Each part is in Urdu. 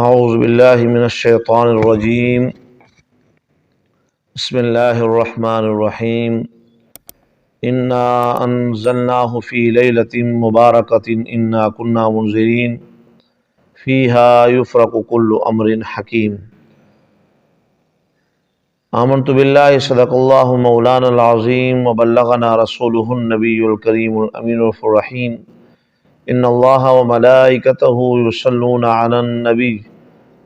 اعوذ باللہ من الشیطان الرجیم بسم اللہ الرحمن الرحیم انا انزلناہ فی لیلۃ مبارکۃ انا کنا منذرین فیہا یفرق کل امر حکیم۔ آمنت باللہ صدق اللہ مولانا العظیم وبلغنا رسولہ النبی الکریم الامین الرحیم۔ ان اللہ وملائکتہ یصلون علی النبی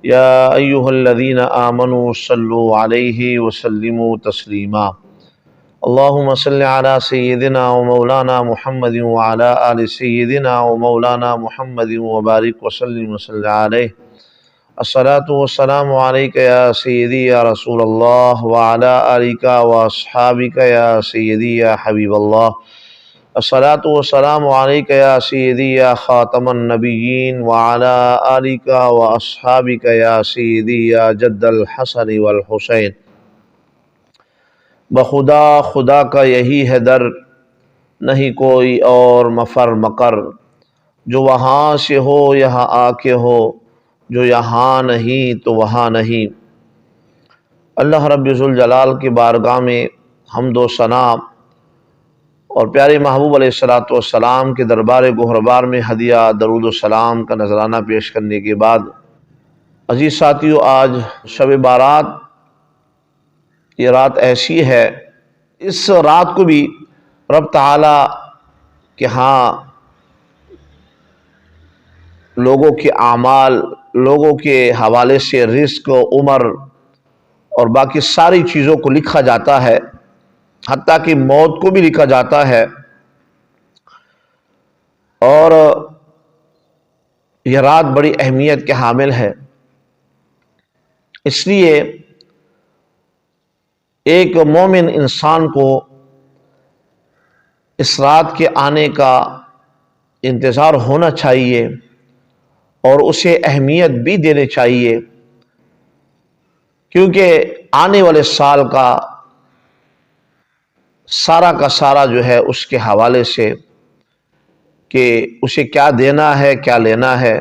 یا ایہا الذین آمنوا صلوا علیہ وسلموا تسلیما۔ اللہم صل علی سیدنا ومولانا محمد وعلی آل سیدنا ومولانا محمد وبارک وسلم وصلی علیہ۔ الصلاۃ والسلام علیک یا سیدی یا رسول اللہ وعلی آلک واصحابک یا سیدی یا حبیب اللہ۔ الصلاۃ والسلام علیک یا سیدی یا خاتم النبیین وعلی آلک واصحابک یا سیدی یا جد الحسن والحسین۔ بخدا خدا کا یہی ہے در، نہیں کوئی اور مفر مقر، جو وہاں سے ہو یہاں آ کے ہو، جو یہاں نہیں تو وہاں نہیں۔ اللہ رب ذوالجلال کی بارگاہ میں حمد و ثنا اور پیارے محبوب علیہ الصلوۃ والسلام کے دربار گہربار میں ہدیہ درود و سلام کا نذرانہ پیش کرنے کے بعد، عزیز ساتھیو، آج شب بارات، یہ رات ایسی ہے، اس رات کو بھی رب تعالی کے ہاں لوگوں کے اعمال، لوگوں کے حوالے سے رزق، عمر اور باقی ساری چیزوں کو لکھا جاتا ہے، حتیٰ کہ موت کو بھی لکھا جاتا ہے۔ اور یہ رات بڑی اہمیت کے حامل ہے، اس لیے ایک مومن انسان کو اس رات کے آنے کا انتظار ہونا چاہیے اور اسے اہمیت بھی دینی چاہیے، کیونکہ آنے والے سال کا سارا جو ہے اس کے حوالے سے کہ اسے کیا دینا ہے، کیا لینا ہے،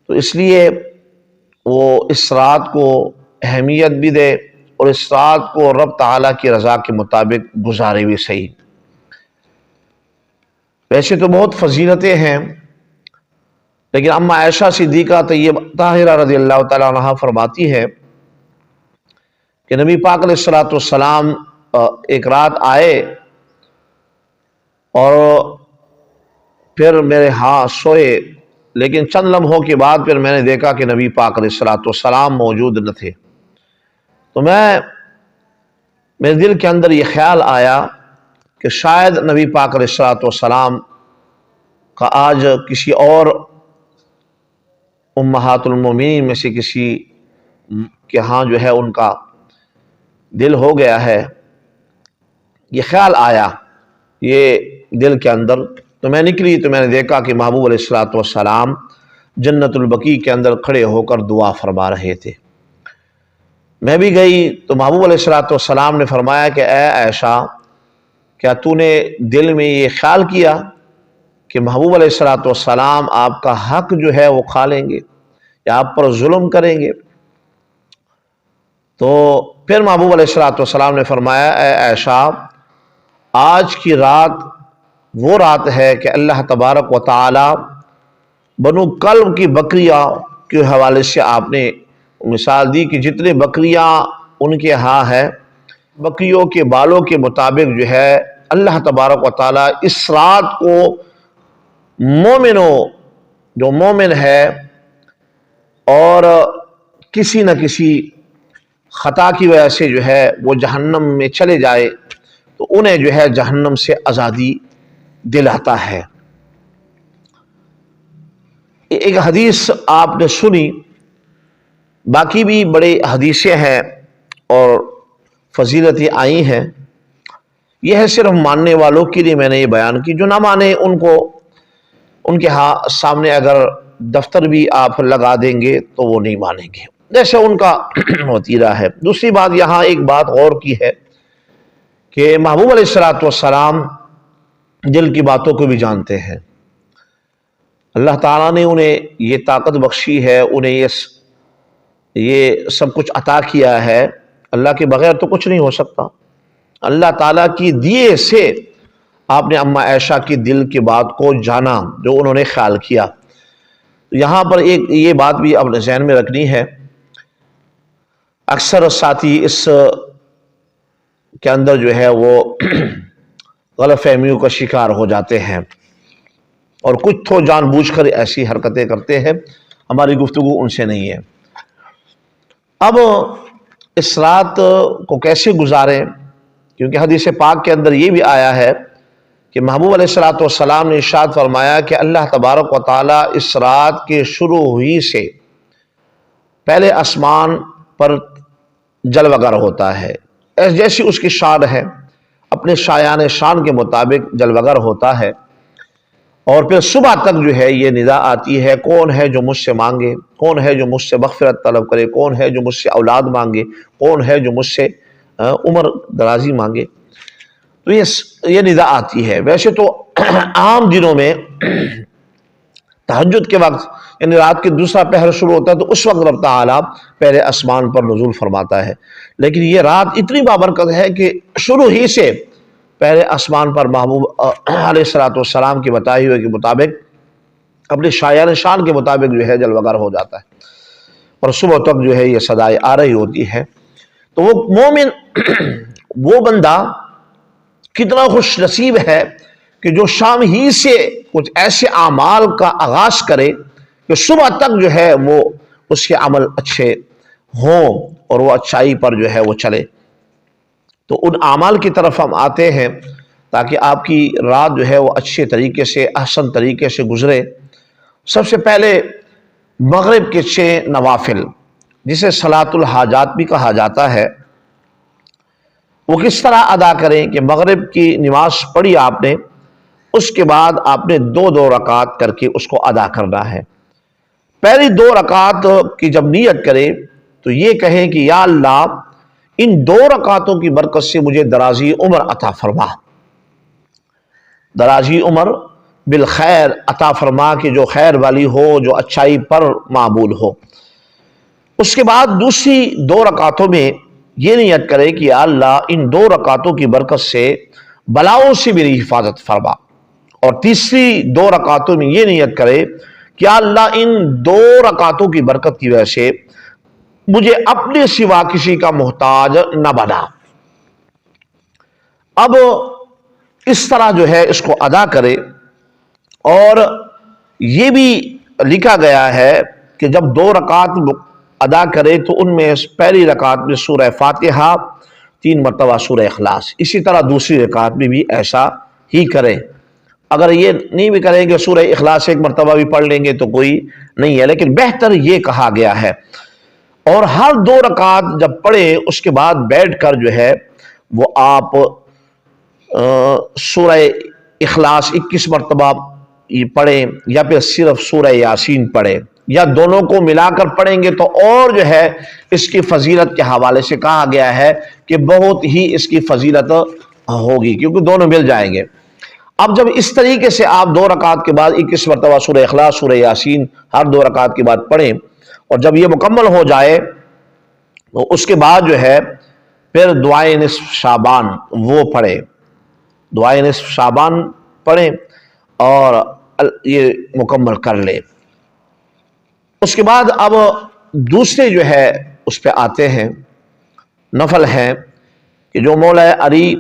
تو اس لیے وہ اس رات کو اہمیت بھی دے اور اس رات کو رب تعالیٰ کی رضا کے مطابق گزارے بھی صحیح۔ ویسے تو بہت فضیلتیں ہیں، لیکن اما عائشہ صدیقہ طاہرہ رضی اللہ تعالیٰ عنہا فرماتی ہے کہ نبی پاک علیہ الصلوۃ والسلام ایک رات آئے اور پھر میرے ہاں سوئے، لیکن چند لمحوں کے بعد پھر میں نے دیکھا کہ نبی پاک علیہ الصلوۃ والسلام موجود نہ تھے، تو میرے دل کے اندر یہ خیال آیا کہ شاید نبی پاک علیہ الصلوۃ والسلام کا آج کسی اور امہات المومنین میں سے کسی کے ہاں جو ہے ان کا دل ہو گیا ہے، یہ خیال آیا یہ دل کے اندر، تو میں نکلی تو میں نے دیکھا کہ محبوب علیہ الصلوۃ والسلام جنت البقیع کے اندر کھڑے ہو کر دعا فرما رہے تھے۔ میں بھی گئی تو محبوب علیہ الصلوۃ والسلام نے فرمایا کہ اے عائشہ، کیا تو نے دل میں یہ خیال کیا کہ محبوب علیہ الصلوۃ والسلام آپ کا حق جو ہے وہ کھا لیں گے یا آپ پر ظلم کریں گے؟ تو پھر محبوب علیہ الصلوۃ والسلام نے فرمایا اے عائشہ، آج کی رات وہ رات ہے کہ اللہ تبارک و تعالی بنو کلب کی بکریاں کے حوالے سے آپ نے مثال دی کہ جتنے بکریاں ان کے ہاں ہے، بکریوں کے بالوں کے مطابق جو ہے اللہ تبارک و تعالی اس رات کو مومنوں، جو مومن ہے اور کسی نہ کسی خطا کی وجہ سے جو ہے وہ جہنم میں چلے جائے تو انہیں جو ہے جہنم سے آزادی دلاتا ہے۔ ایک حدیث آپ نے سنی، باقی بھی بڑے حدیثیں ہیں اور فضیلتیں آئی ہیں، یہ ہے صرف ماننے والوں کے لیے میں نے یہ بیان کی، جو نہ مانے ان کو ان کے ہاں سامنے اگر دفتر بھی آپ لگا دیں گے تو وہ نہیں مانیں گے، جیسے ان کا وتیرہ ہے۔ دوسری بات، یہاں ایک بات غور کی ہے کہ محبوب علیہ الصلوۃ والسلام دل کی باتوں کو بھی جانتے ہیں، اللہ تعالیٰ نے انہیں یہ طاقت بخشی ہے، انہیں یہ سب کچھ عطا کیا ہے، اللہ کے بغیر تو کچھ نہیں ہو سکتا۔ اللہ تعالیٰ کی دیے سے آپ نے اماں عائشہ کی دل کی بات کو جانا، جو انہوں نے خیال کیا۔ یہاں پر ایک یہ بات بھی اپنے ذہن میں رکھنی ہے، اکثر ساتھی اس کے اندر جو ہے وہ غلط فہمیوں کا شکار ہو جاتے ہیں، اور کچھ تو جان بوجھ کر ایسی حرکتیں کرتے ہیں۔ ہماری گفتگو ان سے نہیں ہے۔ اب اس رات کو کیسے گزاریں، کیونکہ حدیث پاک کے اندر یہ بھی آیا ہے کہ محبوب علیہ السلام نے ارشاد فرمایا کہ اللہ تبارک و تعالیٰ اس رات کے شروع ہوئی سے پہلے آسمان پر جلوہ گر ہوتا ہے، جیسی اس کی شان ہے، اپنے شایان شان کے مطابق جلوہ گر ہوتا ہے، اور پھر صبح تک جو ہے یہ ندا آتی ہے، کون ہے جو مجھ سے مانگے، کون ہے جو مجھ سے مغفرت طلب کرے، کون ہے جو مجھ سے اولاد مانگے، کون ہے جو مجھ سے عمر درازی مانگے۔ تو یہ ندا آتی ہے۔ ویسے تو عام دنوں میں تہجد کے وقت، یعنی رات کے دوسرا پہر شروع ہوتا ہے، تو اس وقت رب تعالیٰ پہلے آسمان پر نزول فرماتا ہے، لیکن یہ رات اتنی بابرکت ہے کہ شروع ہی سے پہلے آسمان پر محبوب علیہ السلام کی بتائی ہوئے کے مطابق اپنے شایان شان کے مطابق جو ہے جلوہ گر ہو جاتا ہے، اور صبح تک جو ہے یہ صدائیں آ رہی ہوتی ہے۔ تو وہ مومن، وہ بندہ کتنا خوش نصیب ہے کہ جو شام ہی سے کچھ ایسے اعمال کا آغاز کرے کہ صبح تک جو ہے وہ اس کے عمل اچھے ہوں اور وہ اچھائی پر جو ہے وہ چلے۔ تو ان اعمال کی طرف ہم آتے ہیں تاکہ آپ کی رات جو ہے وہ اچھے طریقے سے، احسن طریقے سے گزرے۔ سب سے پہلے مغرب کے 6 نوافل، جسے صلاۃ الحاجات بھی کہا جاتا ہے، وہ کس طرح ادا کریں کہ مغرب کی نماز پڑھی آپ نے، اس کے بعد آپ نے 2 رکعات کر کے اس کو ادا کرنا ہے۔ پہلی 2 رکعات کی جب نیت کرے تو یہ کہیں کہ یا اللہ ان 2 رکعتوں کی برکت سے مجھے درازی عمر عطا فرما، درازی عمر بالخیر عطا فرما، کہ جو خیر والی ہو، جو اچھائی پر معمول ہو۔ اس کے بعد دوسری 2 رکعتوں میں یہ نیت کرے کہ یا اللہ ان 2 رکعتوں کی برکت سے بلاؤں سے میری حفاظت فرما، اور تیسری 2 رکعتوں میں یہ نیت کرے کہ یا اللہ ان 2 رکعتوں کی برکت کی وجہ سے مجھے اپنے سوا کسی کا محتاج نہ بنا۔ اب اس طرح جو ہے اس کو ادا کرے، اور یہ بھی لکھا گیا ہے کہ جب 2 رکعت ادا کرے تو ان میں پہلی رکعت میں سورہ فاتحہ، 3 مرتبہ سورہ اخلاص، اسی طرح دوسری رکعت میں بھی ایسا ہی کرے۔ اگر یہ نہیں بھی کریں کہ سورہ اخلاص 1 مرتبہ بھی پڑھ لیں گے تو کوئی نہیں ہے، لیکن بہتر یہ کہا گیا ہے۔ اور ہر 2 رکعت جب پڑھیں اس کے بعد بیٹھ کر جو ہے وہ آپ سورہ اخلاص 21 مرتبہ پڑھیں، یا پھر صرف سورہ یاسین پڑھیں، یا دونوں کو ملا کر پڑھیں گے تو اور جو ہے اس کی فضیلت کے حوالے سے کہا گیا ہے کہ بہت ہی اس کی فضیلت ہوگی، کیونکہ دونوں مل جائیں گے۔ اب جب اس طریقے سے آپ 2 رکعت کے بعد 21 مرتبہ سورہ اخلاص، سورہ یاسین ہر 2 رکعت کے بعد پڑھیں، اور جب یہ مکمل ہو جائے تو اس کے بعد جو ہے پھر دعائے نصف شعبان وہ پڑھیں، دعائے نصف شعبان پڑھیں اور یہ مکمل کر لیں۔ اس کے بعد اب دوسرے جو ہے اس پہ آتے ہیں، نفل ہیں، کہ جو مولا علی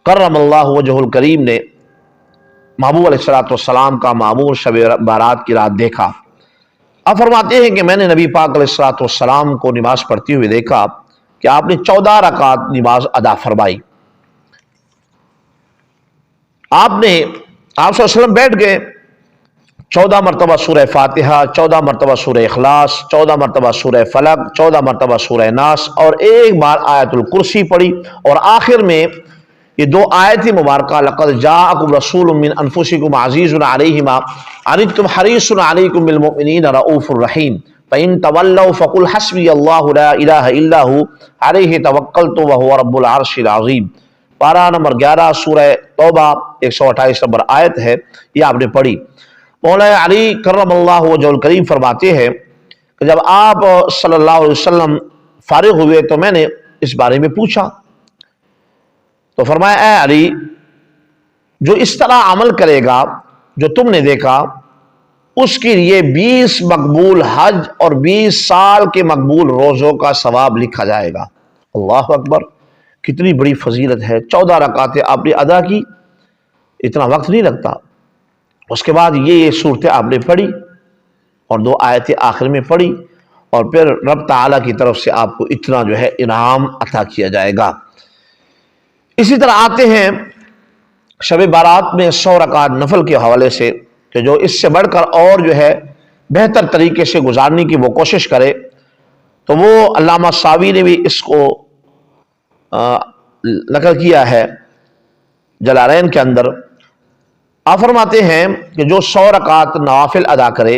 کرم اللہ وجہ الکریم نے محبوب علیہ السلام کا معمور شب بارات کی رات دیکھا۔ اب فرماتے ہیں کہ میں نے نبی پاک علیہ السلام کو نماز پڑھتے ہوئے دیکھا کہ آپ نے 14 رکعت نماز ادا فرمائی۔ آپ صلی اللہ علیہ وسلم بیٹھ گئے، 14 مرتبہ سورہ فاتحہ، 14 مرتبہ سورہ اخلاص، 14 مرتبہ سورہ فلق، 14 مرتبہ سورہ ناس، اور 1 بار آیت الکرسی پڑھی، اور آخر میں یہ 2 آیت مبارکہ لقد جاءکم رسول من انفسکم عزیز علیہ ما عنتم حریص علیکم بالمؤمنین رؤوف الرحیم فإن تولوا فقل حسبی اللہ لا الہ الا ہو علیہ توکلت وہو رب العرش العظیم۔ پارہ نمبر 11 سورہ توبہ 128 نمبر آیت ہے، یہ آپ نے پڑھی۔ مولا علی کرم اللہ وجہ الکریم فرماتے ہیں کہ جب آپ صلی اللہ علیہ وسلم فارغ ہوئے تو میں نے اس بارے میں پوچھا، تو فرمایا اے علی، جو اس طرح عمل کرے گا جو تم نے دیکھا، اس کے لیے 20 مقبول حج اور 20 سال کے مقبول روزوں کا ثواب لکھا جائے گا۔ اللہ اکبر، کتنی بڑی فضیلت ہے۔ 14 رکعتیں آپ نے ادا کی، اتنا وقت نہیں لگتا۔ اس کے بعد یہ صورتیں آپ نے پڑھی اور 2 آیتیں آخر میں پڑھی، اور پھر رب تعالیٰ کی طرف سے آپ کو اتنا جو ہے انعام عطا کیا جائے گا۔ اسی طرح آتے ہیں شب بارات میں 100 رکعت نفل کے حوالے سے، کہ جو اس سے بڑھ کر اور جو ہے بہتر طریقے سے گزارنے کی وہ کوشش کرے، تو وہ علامہ ساوی نے بھی اس کو نقل کیا ہے جلالین کے اندر۔ آپ فرماتے ہیں کہ جو 100 رکعت نوافل ادا کرے،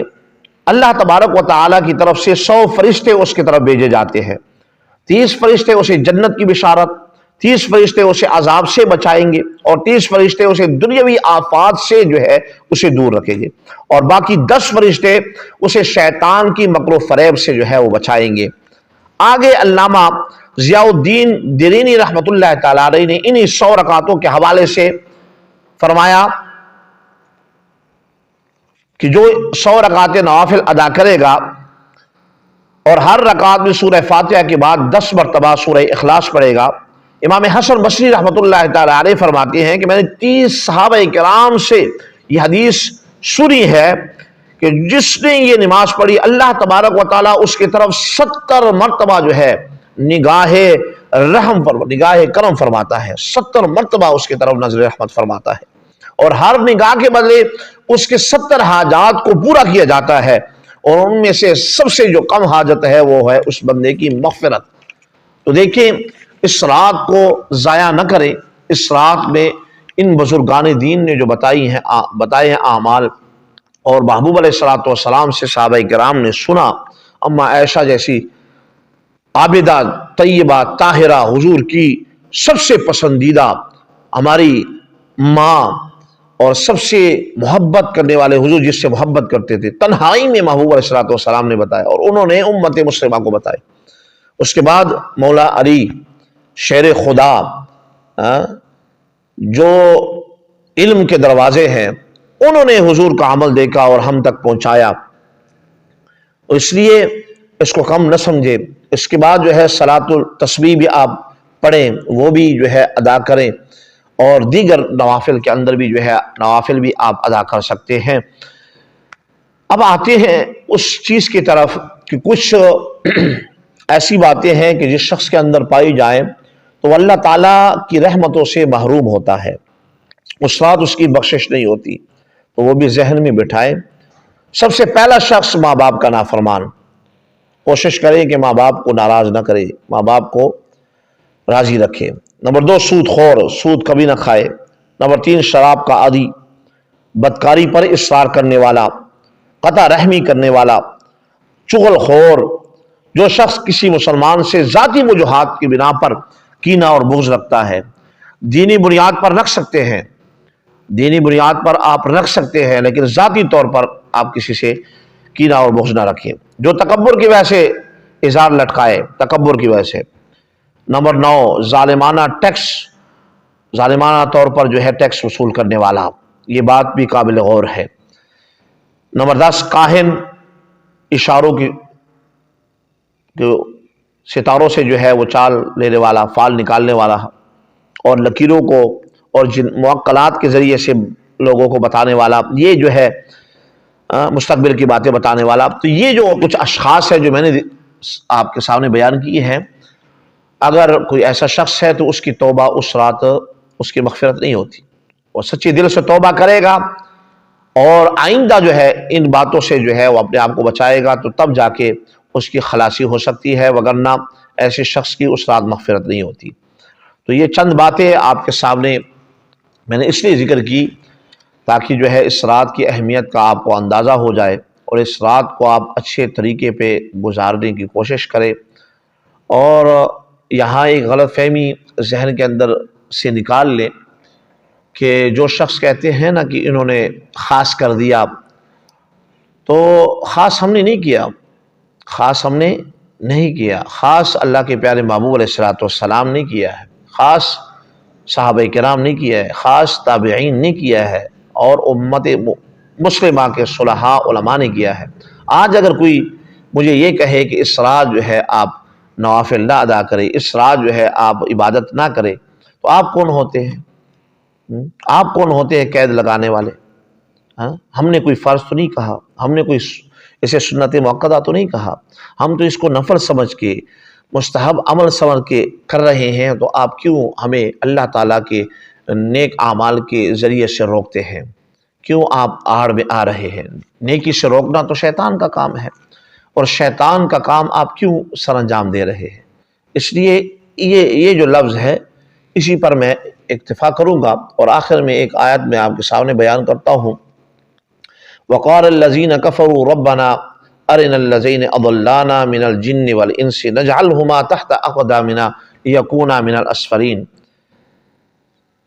اللہ تبارک و تعالیٰ کی طرف سے 100 فرشتے اس کی طرف بھیجے جاتے ہیں۔ 30 فرشتے اسے جنت کی بشارت، 30 فرشتے اسے عذاب سے بچائیں گے، اور 30 فرشتے اسے دنیاوی آفات سے جو ہے اسے دور رکھیں گے، اور باقی 10 فرشتے اسے شیطان کی مکر و فریب سے جو ہے وہ بچائیں گے۔ آگے علامہ ضیاء الدین درینی رحمۃ اللہ تعالی علیہ نے انہی 100 رکعتوں کے حوالے سے فرمایا کہ جو 100 رکعتیں نوافل ادا کرے گا اور ہر رکعت میں سورہ فاتحہ کے بعد 10 مرتبہ سورہ اخلاص پڑھے گا، امام حسن بصری رحمۃ اللہ تعالی علیہ فرماتے ہیں کہ میں نے 30 صحابہ کرام سے یہ حدیث سنی ہے کہ جس نے یہ نماز پڑھی، اللہ تبارک و تعالیٰ اس کی طرف 70 مرتبہ جو ہے نگاہ رحم نگاہ کرم فرماتا ہے، 70 مرتبہ اس کی طرف نظر رحمت فرماتا ہے، اور ہر نگاہ کے بدلے اس کے 70 حاجات کو پورا کیا جاتا ہے، اور ان میں سے سب سے جو کم حاجت ہے وہ ہے اس بندے کی مغفرت۔ تو دیکھیں، اس رات کو ضائع نہ کریں۔ اس رات میں ان بزرگان دین نے جو بتائے ہیں اعمال، اور محبوب علیہ الصلوۃ والسلام سے صحابہ کرام نے سنا، اما عائشہ جیسی عابدہ طیبہ طاہرہ، حضور کی سب سے پسندیدہ ہماری ماں، اور سب سے محبت کرنے والے، حضور جس سے محبت کرتے تھے، تنہائی میں محبوب علیہ الصلوۃ والسلام نے بتایا، اور انہوں نے امت مسلمہ کو بتائے۔ اس کے بعد مولا علی شیر خدا، جو علم کے دروازے ہیں، انہوں نے حضور کا عمل دیکھا اور ہم تک پہنچایا، اس لیے اس کو کم نہ سمجھے۔ اس کے بعد جو ہے صلاۃ التسبیح بھی آپ پڑھیں، وہ بھی جو ہے ادا کریں، اور دیگر نوافل کے اندر بھی جو ہے نوافل بھی آپ ادا کر سکتے ہیں۔ اب آتے ہیں اس چیز کی طرف کہ کچھ ایسی باتیں ہیں کہ جس شخص کے اندر پائی جائیں تو اللہ تعالیٰ کی رحمتوں سے محروم ہوتا ہے، اس رات اس کی بخشش نہیں ہوتی، تو وہ بھی ذہن میں بٹھائے۔ سب سے پہلا شخص ماں باپ کا نافرمان، کوشش کرے کہ ماں باپ کو ناراض نہ کرے، ماں باپ کو راضی رکھے۔ نمبر 2، سود خور، سود کبھی نہ کھائے۔ نمبر 3، شراب کا عادی، بدکاری پر اصرار کرنے والا، قطع رحمی کرنے والا، چغل خور، جو شخص کسی مسلمان سے ذاتی وجوہات کی بنا پر کینہ اور بغض رکھتا ہے۔ دینی بنیاد پر رکھ سکتے ہیں، دینی بنیاد پر آپ رکھ سکتے ہیں، لیکن ذاتی طور پر آپ کسی سے کینہ اور بغض نہ رکھیں۔ جو تکبر کی وجہ سے ازار لٹکائے، تکبر کی وجہ سے۔ نمبر 9، ظالمانہ ٹیکس، ظالمانہ طور پر جو ہے ٹیکس وصول کرنے والا، یہ بات بھی قابل غور ہے۔ نمبر 10، کاہن، اشاروں کی ستاروں سے جو ہے وہ چال لینے والا، فال نکالنے والا، اور لکیروں کو اور جن موکلات کے ذریعے سے لوگوں کو بتانے والا، یہ جو ہے مستقبل کی باتیں بتانے والا۔ تو یہ جو کچھ اشخاص ہیں جو میں نے آپ کے سامنے بیان کی ہیں، اگر کوئی ایسا شخص ہے تو اس کی توبہ اس رات اس کی مغفرت نہیں ہوتی، وہ سچی دل سے توبہ کرے گا اور آئندہ جو ہے ان باتوں سے جو ہے وہ اپنے آپ کو بچائے گا، تو تب جا کے اس کی خلاصی ہو سکتی ہے، وگرنہ ایسے شخص کی اس رات مغفرت نہیں ہوتی۔ تو یہ چند باتیں آپ کے سامنے میں نے اس لیے ذکر کی تاکہ جو ہے اس رات کی اہمیت کا آپ کو اندازہ ہو جائے، اور اس رات کو آپ اچھے طریقے پہ گزارنے کی کوشش کریں۔ اور یہاں ایک غلط فہمی ذہن کے اندر سے نکال لیں کہ جو شخص کہتے ہیں نا کہ انہوں نے خاص کر دیا تو خاص ہم نے نہیں کیا، خاص ہم نے نہیں کیا، خاص اللہ کے پیارے محبوب علیہ الصلوۃ والسلام نے کیا ہے، خاص صحابہ کرام نے کیا ہے، خاص تابعین نے کیا ہے، اور امت مسلمہ کے صلحاء علماء نے کیا ہے۔ آج اگر کوئی مجھے یہ کہے کہ اس رات جو ہے آپ نوافل نہ ادا کرے، اس رات جو ہے آپ عبادت نہ کرے، تو آپ کون ہوتے ہیں؟ آپ کون ہوتے ہیں قید لگانے والے؟ ہم نے کوئی فرض تو نہیں کہا، ہم نے کوئی اسے سنت موقدہ تو نہیں کہا، ہم تو اس کو نفل سمجھ کے مستحب عمل سمجھ کے کر رہے ہیں، تو آپ کیوں ہمیں اللہ تعالیٰ کے نیک اعمال کے ذریعے سے روکتے ہیں؟ کیوں آپ آڑ میں آ رہے ہیں؟ نیکی سے روکنا تو شیطان کا کام ہے، اور شیطان کا کام آپ کیوں سر انجام دے رہے ہیں؟ اس لیے یہ جو لفظ ہے اسی پر میں اکتفا کروں گا، اور آخر میں ایک آیت میں آپ کے سامنے بیان کرتا ہوں۔ وقال الذين كفروا ربنا ارنا الذين اضلانا من الجن والانس نجعلهما تحت اقدامنا ليكونا من الاسفلين،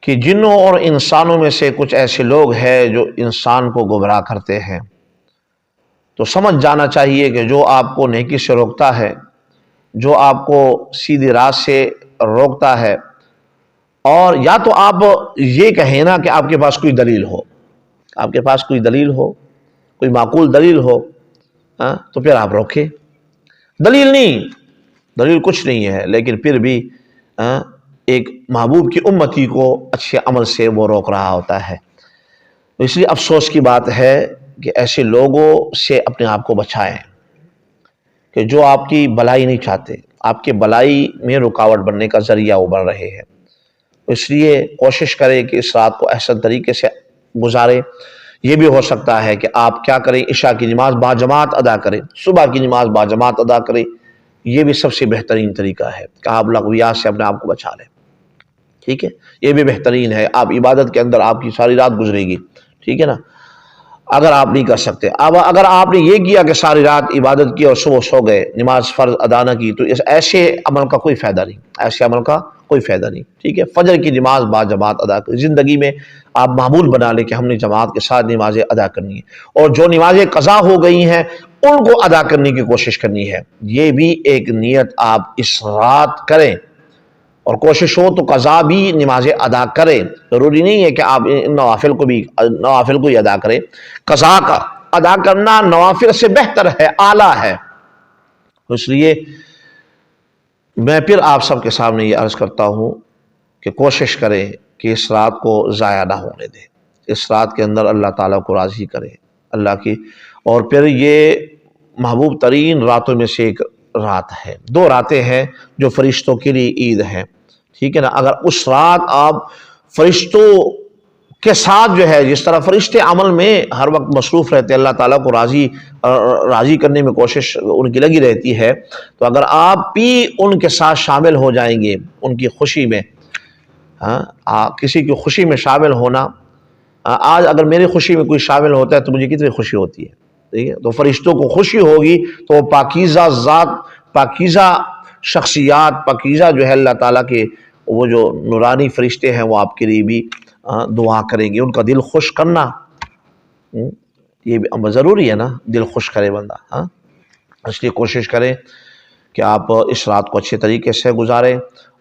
کہ جنوں اور انسانوں میں سے کچھ ایسے لوگ ہیں جو انسان کو گمراہ کرتے ہیں، تو سمجھ جانا چاہیے کہ جو آپ کو نیکی سے روکتا ہے، جو آپ کو سیدھی راہ سے روکتا ہے، اور یا تو آپ یہ کہیں نا کہ آپ کے پاس کوئی دلیل ہو، آپ کے پاس کوئی دلیل ہو، کوئی معقول دلیل ہو، تو پھر آپ روکیں۔ دلیل نہیں، دلیل کچھ نہیں ہے، لیکن پھر بھی ایک محبوب کی امتی کو اچھے عمل سے وہ روک رہا ہوتا ہے۔ اس لیے افسوس کی بات ہے کہ ایسے لوگوں سے اپنے آپ کو بچائیں کہ جو آپ کی بھلائی نہیں چاہتے، آپ کے بھلائی میں رکاوٹ بننے کا ذریعہ وہ بن رہے ہیں۔ اس لیے کوشش کریں کہ اس رات کو احسن طریقے سے گزارے۔ یہ بھی ہو سکتا ہے کہ آپ کیا کریں، عشاء کی نماز باجماعت ادا کریں، صبح کی نماز باجماعت ادا کریں، یہ بھی سب سے بہترین طریقہ ہے کہ آپ لغویات سے اپنے آپ کو بچا لیں۔ ٹھیک ہے، یہ بھی بہترین ہے۔ آپ عبادت کے اندر آپ کی ساری رات گزرے گی، ٹھیک ہے نا، اگر آپ نہیں کر سکتے۔ اب اگر آپ نے یہ کیا کہ ساری رات عبادت کی اور صبح سو گئے، نماز فرض ادا نہ کی، تو ایسے عمل کا کوئی فائدہ نہیں، ایسے عمل کا کوئی فائدہ نہیں۔ ٹھیک ہے، فجر کی نماز با جماعت ادا کریں، زندگی میں آپ معمول بنا لیں کہ ہم نے جماعت کے ساتھ نمازیں ادا کرنی ہے، اور جو نمازیں قضا ہو گئی ہیں ان کو ادا کرنے کی کوشش کرنی ہے۔ یہ بھی ایک نیت آپ اس رات کریں، اور کوشش ہو تو قضا بھی نمازیں ادا کریں۔ ضروری نہیں ہے کہ آپ نوافل کو ہی ادا کریں، قضا کا ادا کرنا نوافل سے بہتر ہے، اعلیٰ ہے۔ اس لیے میں پھر آپ سب کے سامنے یہ عرض کرتا ہوں کہ کوشش کریں کہ اس رات کو ضائع نہ ہونے دیں، اس رات کے اندر اللہ تعالیٰ کو راضی کریں اللہ کی۔ اور پھر یہ محبوب ترین راتوں میں سے ایک رات ہے، دو راتیں ہیں جو فرشتوں کے لیے عید ہیں، ٹھیک ہے نا۔ اگر اس رات آپ فرشتوں کے ساتھ جو ہے، جس طرح فرشتے عمل میں ہر وقت مصروف رہتے ہیں، اللہ تعالیٰ کو راضی کرنے میں کوشش ان کی لگی رہتی ہے، تو اگر آپ بھی ان کے ساتھ شامل ہو جائیں گے ان کی خوشی میں، کسی کی خوشی میں شامل ہونا، آج اگر میری خوشی میں کوئی شامل ہوتا ہے تو مجھے کتنی خوشی ہوتی ہے، ٹھیک ہے، تو فرشتوں کو خوشی ہوگی تو وہ پاکیزہ ذات، پاکیزہ شخصیات، پاکیزہ جو ہے اللہ تعالیٰ کے وہ جو نورانی فرشتے ہیں، وہ آپ کے لیے بھی دعا کریں گے۔ ان کا دل خوش کرنا یہ بھی ضروری ہے نا، دل خوش کرے بندہ۔ اس لیے کوشش کریں کہ آپ اس رات کو اچھے طریقے سے گزاریں،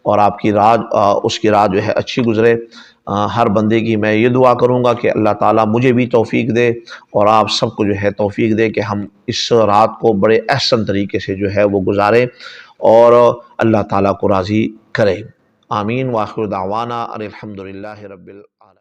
اور آپ کی رات، اس کی رات جو ہے اچھی گزرے۔ ہر بندے کی میں یہ دعا کروں گا کہ اللہ تعالیٰ مجھے بھی توفیق دے، اور آپ سب کو جو ہے توفیق دے کہ ہم اس رات کو بڑے احسن طریقے سے جو ہے وہ گزاریں، اور اللہ تعالیٰ کو راضی کریں۔ آمین۔ وآخر دعوانا ان الحمد للہ رب العالمین۔